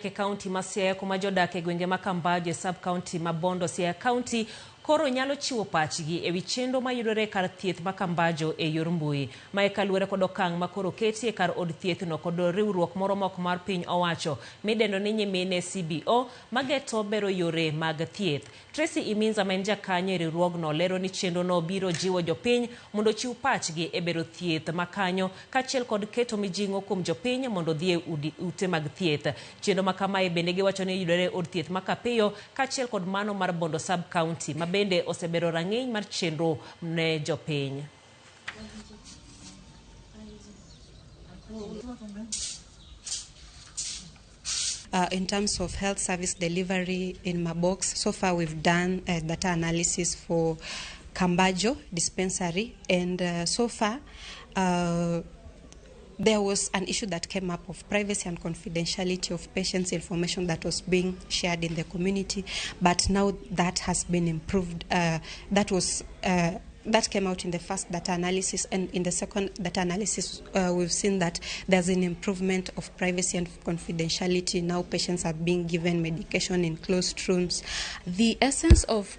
County ma Siaya kuma Jodak e gwenge ma Kambajo sub-county ma Bondo Siaya County koro nyalo chiwo pachgi ewi chenro mayudore kar thieth ma Kambajo e yor mbui. Ma kaluwore kod okang' ma koro ketie kar od thieth no kod riwruok moro mok mar piny owacho midendo ni nyimine CBO mageto bero yore mag thieth. Tracy Iminza ma en jakanyo e riwruogno lero ni chenro no biro jiwo jopiny mondo chiw pachgi e bero thieth makanyo kaachiel kod keto mijing'o kuom jopiny mondo dhi e ute mag thieth. Chenro ma kamae bende giwacho ni yudore od thieth ma Kapiyo kaachiel kod mano mar Bondo sub-county ma bende osebero rang'iny mar chenro ne jopiny. In terms of health service delivery in my box, so far we've done data analysis for Kambajo dispensary, and so far there was an issue that came up of privacy and confidentiality of patients' information that was being shared in the community, but now that has been improved. That came out in the first data analysis, and in the second data analysis, we've seen that there's an improvement of privacy and confidentiality. Now patients are being given medication in closed rooms. The essence of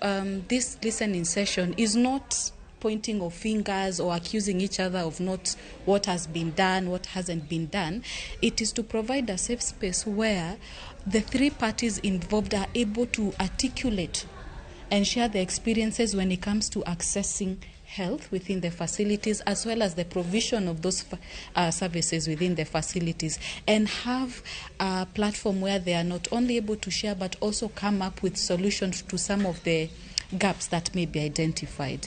this listening session is not pointing of fingers or accusing each other of not what has been done, what hasn't been done. It is to provide a safe space where the three parties involved are able to articulate and share their experiences when it comes to accessing health within the facilities, as well as the provision of those services within the facilities, and have a platform where they are not only able to share but also come up with solutions to some of the gaps that may be identified.